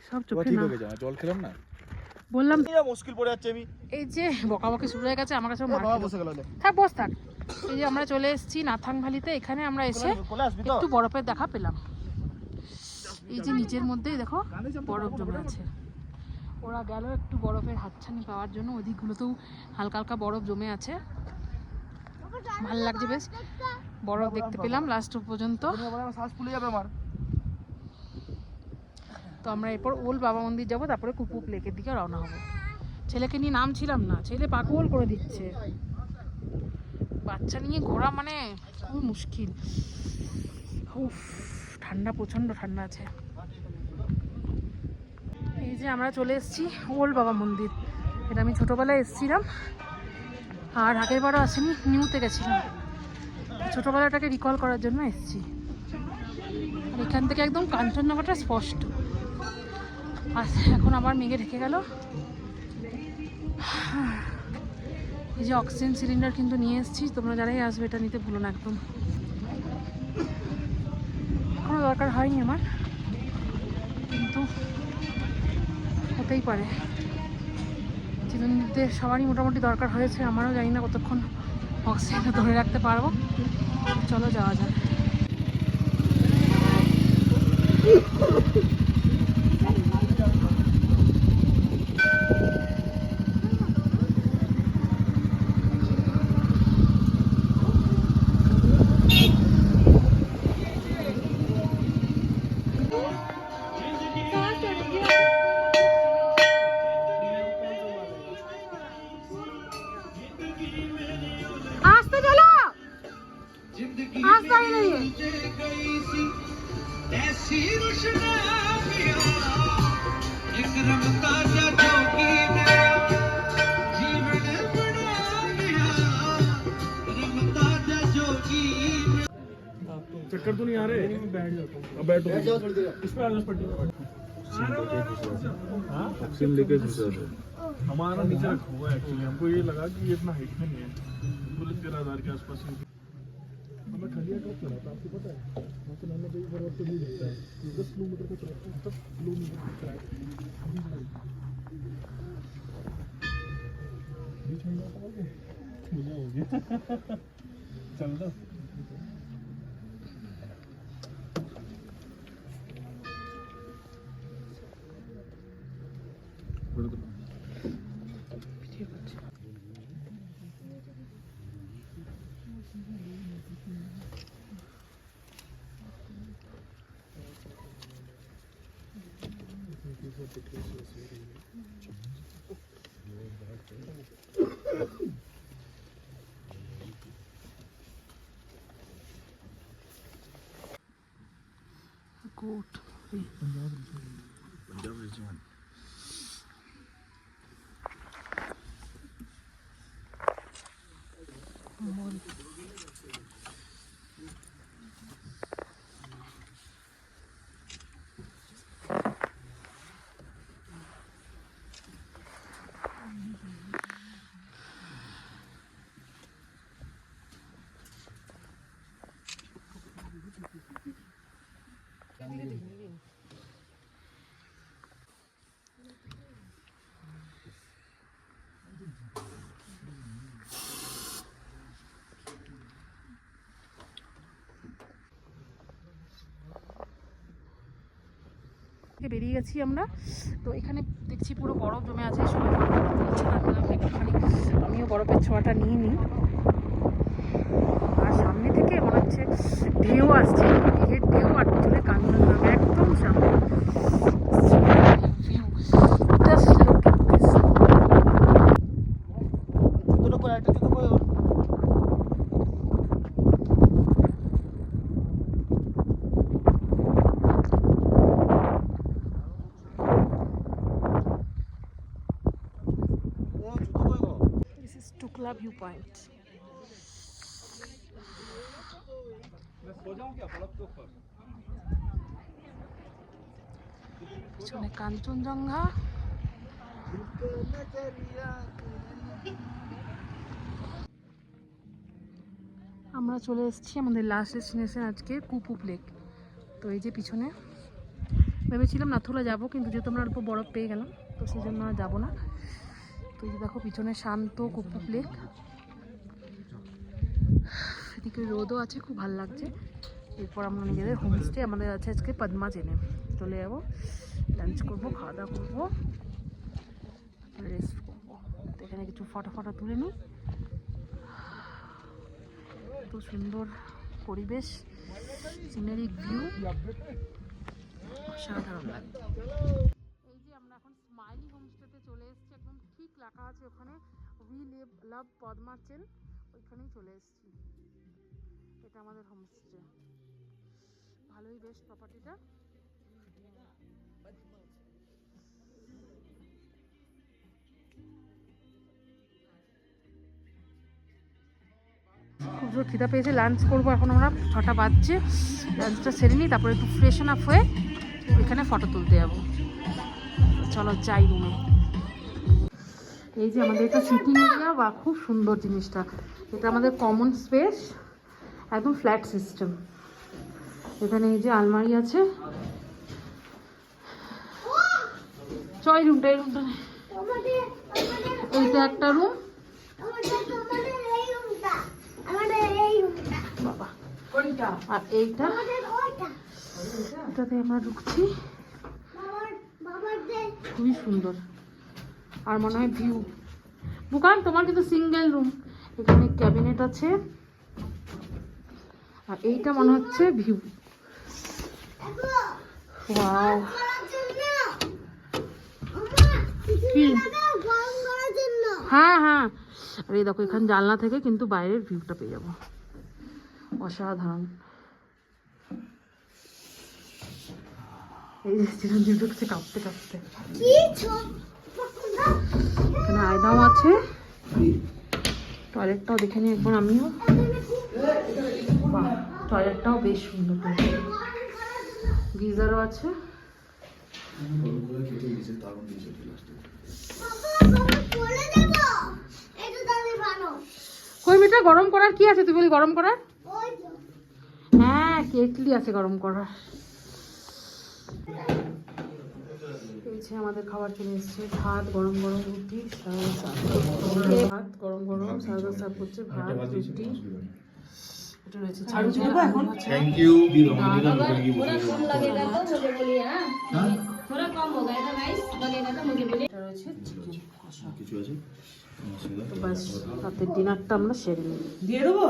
সব চোখে না, জল খেলাম না বললাম মুশকিল পড়ে যাচ্ছে। আমি এই যে বকাবকি শুরু হয়ে গেছে আমার কাছে। বসে গেল। থাক বস থাক। এই যে আমরা চলে এসেছি নাথাং ভ্যালিতে। এখানে আমরা এসে একটু বরফের দেখা পেলাম। এই যে নিচের মধ্যেই দেখো বরফ জমে আছে। ওরা গেল একটু বরফের হাতছানি পাওয়ার জন্য। ওদিকগুলোতেও হালকা হালকা বরফ জমে আছে, ভালো লাগছে বেশ। বরফ দেখতে পেলাম লাস্ট পর্যন্ত। তো আমরা এরপর ওল বাবা মন্দির যাবো, তারপরে কুপুপ লেকের দিকে রওনা হবো। ছেলেকে নিয়ে নামছিলাম না, ছেলে পাগল করে দিচ্ছে। বাচ্চা নিয়ে ঘোরা মানে খুব মুশকিল। উফ, ঠান্ডা, প্রচণ্ড ঠান্ডা আছে। এই যে আমরা চলে এসেছি ওল বাবা মন্দির। এটা আমি ছোটোবেলায় এসেছিলাম, আর আগের বারও আসিনি, নিউতে গেছিলাম। ছোটোবেলাটাকে রিকল করার জন্য এসেছি। আর এখান থেকে একদম কাঞ্চনজঙ্ঘাটা স্পষ্ট। আর এখন আবার মেঘে ঢেকে গেল। এই যে অক্সিজেন সিলিন্ডার কিন্তু নিয়ে এসেছি, তোমরা যারাই আসবে এটা নিতে ভুলো না একদম। কোনো দরকার হয়নি আমার, কিন্তু হতেই পারে। জীবনদের সবারই মোটামুটি দরকার হয়েছে, আমারও জানি না কতক্ষণ অক্সিজেনটা ধরে রাখতে পারবো। চলো যাওয়া যাক। चक्कर तो नहीं आ रहे? बैठ जाता हूँ। अब बैठो। इसमें आगे पट्टी में बैठो। ऑक्सीजन लेके घुसा है। हमारा नीचे रखा हुआ है एक्चुअली। हमको ये लगा कि ये इतना हाइट में नहीं है, 13,000 के आसपास ही। हमें खलिया कब चला था आपको पता है? वहाँ से मैंने कई बार तो नहीं देखता है। 10 किलोमीटर को चला, 10 किलोमीटर को चला। बीच में जाता है मुझे हो गया। चल दो। Goat. पंजाब रेजिमेंट। বেরিয়ে গেছি আমরা। তো এখানে দেখছি পুরো বরফ জমে আছে, একটুখানি আমিও বরফের ছোঁয়াটা নিয়ে নিই। আর সামনে থেকে মনে হচ্ছে ঢেউ আসছে, মেঘের ঢেউ, আর পিছনে কাঞ্চনজঙ্ঘা একদম সামনে। Tukla View Point. পিছনে কাঞ্চনজঙ্ঘা। আমরা চলে এসেছি আমাদের লাস্ট ডেস্টিনেশন আজকে কুপুপ লেক। তো এই যে পিছনে ভেবেছিলাম নাথুলা যাবো, কিন্তু যেহেতু আমরা অল্প বরফ পেয়ে গেলাম তো সেই জন্য আর যাবো না। তো এই যে দেখো পিছনে শান্ত কুপুপ লেক, এদিকে রোদও আছে, খুব ভালো লাগছে। এরপর আমরা নিজেদের হোমস্টে আমাদের আছে আজকে পদ্মা জেনে চলে যাবো, লাঞ্চ করবো, খাওয়া দাওয়া করবো, রেস্ট করবো। তো এখানে কিছু ফটো তুলে নিই। এত সুন্দর পরিবেশ, সিনারিক ভিউ, অসাধারণ লাগছে। এই যে আমরা এখন স্মাইলি হোমস্টেতে চলে এসেছি, একদম ঠিক লেখা আছে ওখানে উই লাভ পদ্মাচেল, ওইখানেই চলে এসেছি। এটা আমাদের হোমস্টে, ভালোই বেশ প্রপার্টিটা। খুব জোর খিদা পেয়েছে, লাঞ্চ করবো এখন আমরা, 6টা বাজছে। লাঞ্চটা সেরে নিই, তারপরে একটু ফ্রেশন আপ হয়ে ওইখানে ফটো তুলতে যাবো। চলো যাই রুমে। এই যে আমাদের এটা সিটিং এরিয়া, বা খুব সুন্দর জিনিসটা। এটা আমাদের কমন স্পেস, একদম ফ্ল্যাট সিস্টেম। এখানে এই যে আলমারি আছে, এই রুমটা এইটা একটা রুম। বাবা, আর এইটা, এটাতে আমরা ঢুকছি, খুবই সুন্দর। আর মনে হয় ভিউ, বুকান তোমার কিন্তু সিঙ্গেল রুম, এখানে ক্যাবিনেট আছে। আর এইটা মনে হচ্ছে ভিউ। ওয়াও, কি? হ্যাঁ হ্যাঁ, আর এই দেখো এখানে জানলা থেকে কিন্তু বাইরের ভিউটা পেয়ে যাবো, অসাধারণ। এই যে চিরঞ্জিত ঢুকছে কাঁপতে কাঁপতে। এখানে আয়নাও আছে, টয়লেটটাও দেখে নিই একবার আমিও। বাহ, টয়লেটটাও বেশ সুন্দর, গিজারও আছে। কই মিটা গরম করার কি আছে? তুই বলি গরম করার? হ্যাঁ, কেটলি আছে গরম করার। আমাদের খাবার চলে এসছে, ভাত গরম গরম, রুটি, ভাত গরম গরম, সার্ভার সার্ভ করছে, ভাত রুটি, এটা রয়েছে। Thank you. বাস রাতের ডিনারটা আমরা সেরে নিই। দিয়ে দেবো।